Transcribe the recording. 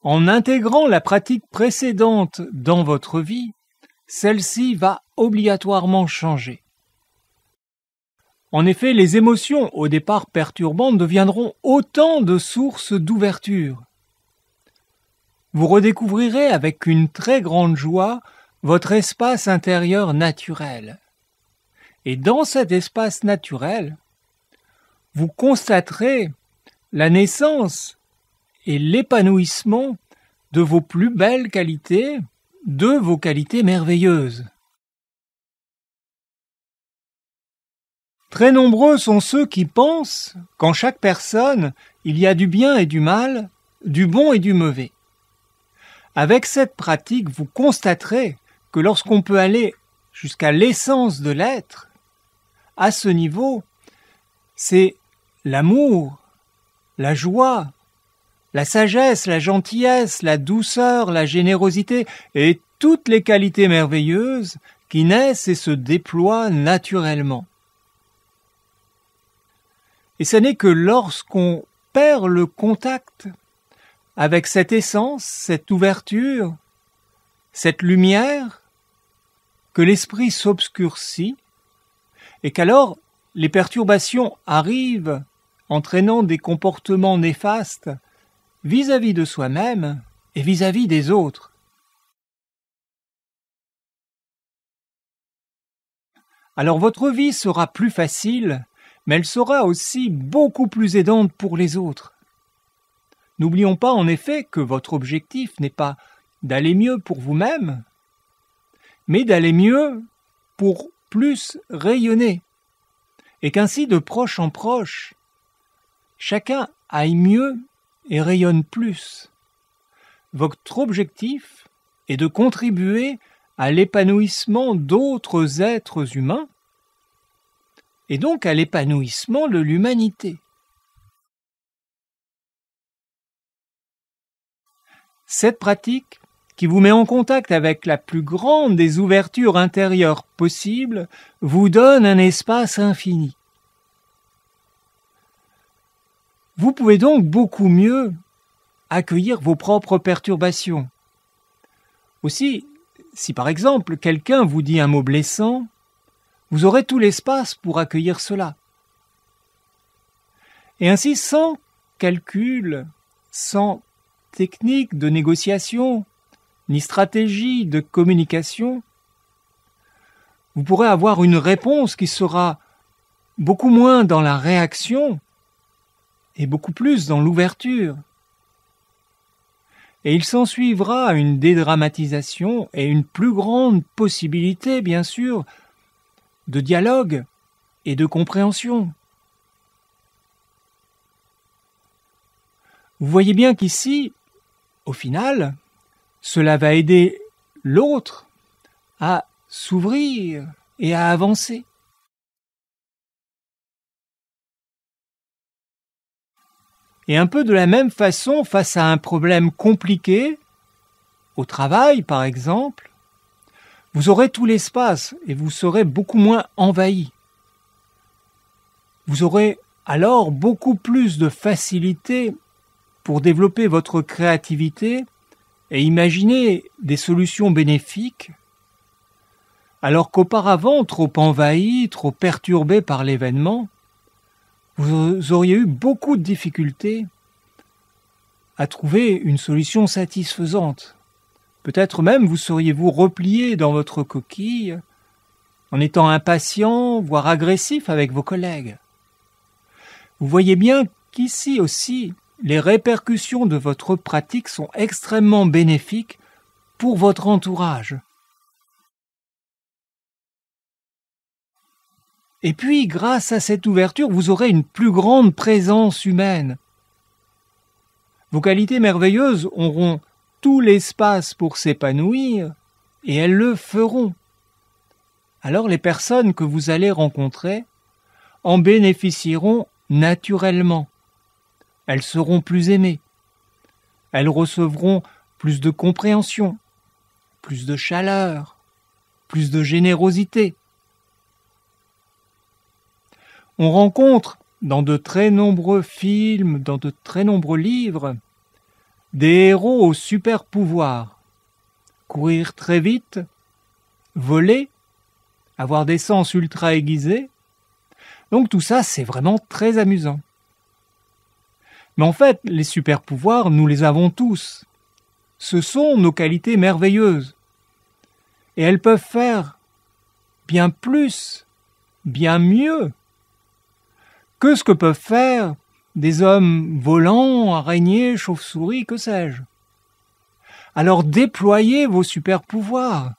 En intégrant la pratique précédente dans votre vie, celle-ci va obligatoirement changer. En effet, les émotions au départ perturbantes deviendront autant de sources d'ouverture. Vous redécouvrirez avec une très grande joie votre espace intérieur naturel. Et dans cet espace naturel, vous constaterez la naissance et l'épanouissement de vos plus belles qualités, de vos qualités merveilleuses. Très nombreux sont ceux qui pensent qu'en chaque personne, il y a du bien et du mal, du bon et du mauvais. Avec cette pratique, vous constaterez que lorsqu'on peut aller jusqu'à l'essence de l'être, à ce niveau, c'est l'amour, la joie, la sagesse, la gentillesse, la douceur, la générosité et toutes les qualités merveilleuses qui naissent et se déploient naturellement. Et ce n'est que lorsqu'on perd le contact avec cette essence, cette ouverture, cette lumière, que l'esprit s'obscurcit et qu'alors les perturbations arrivent entraînant des comportements néfastes vis-à-vis de soi-même et vis-à-vis des autres. Alors votre vie sera plus facile, mais elle sera aussi beaucoup plus aidante pour les autres. N'oublions pas en effet que votre objectif n'est pas d'aller mieux pour vous-même, mais d'aller mieux pour plus rayonner, et qu'ainsi de proche en proche, chacun aille mieux et rayonne plus. Votre objectif est de contribuer à l'épanouissement d'autres êtres humains, et donc à l'épanouissement de l'humanité. Cette pratique, qui vous met en contact avec la plus grande des ouvertures intérieures possibles, vous donne un espace infini. Vous pouvez donc beaucoup mieux accueillir vos propres perturbations. Aussi, si par exemple quelqu'un vous dit un mot blessant, vous aurez tout l'espace pour accueillir cela. Et ainsi, sans calcul, sans technique de négociation, ni stratégie de communication, vous pourrez avoir une réponse qui sera beaucoup moins dans la réaction et beaucoup plus dans l'ouverture. Et il s'ensuivra une dédramatisation et une plus grande possibilité, bien sûr, de dialogue et de compréhension. Vous voyez bien qu'ici, au final, cela va aider l'autre à s'ouvrir et à avancer. Et un peu de la même façon, face à un problème compliqué, au travail par exemple, vous aurez tout l'espace et vous serez beaucoup moins envahi. Vous aurez alors beaucoup plus de facilité pour développer votre créativité et imaginer des solutions bénéfiques, alors qu'auparavant, trop envahi, trop perturbé par l'événement, vous auriez eu beaucoup de difficultés à trouver une solution satisfaisante. Peut-être même vous seriez-vous replié dans votre coquille en étant impatient, voire agressif avec vos collègues. Vous voyez bien qu'ici aussi, les répercussions de votre pratique sont extrêmement bénéfiques pour votre entourage. Et puis, grâce à cette ouverture, vous aurez une plus grande présence humaine. Vos qualités merveilleuses auront tout l'espace pour s'épanouir, et elles le feront. Alors les personnes que vous allez rencontrer en bénéficieront naturellement. Elles seront plus aimées. Elles recevront plus de compréhension, plus de chaleur, plus de générosité. On rencontre dans de très nombreux films, dans de très nombreux livres, des héros aux super pouvoirs. Courir très vite, voler, avoir des sens ultra aiguisés. Donc tout ça, c'est vraiment très amusant. Mais en fait, les super pouvoirs, nous les avons tous. Ce sont nos qualités merveilleuses. Et elles peuvent faire bien plus, bien mieux que ce que peuvent faire des hommes volants, araignées, chauves-souris, que sais-je. Alors déployez vos super pouvoirs.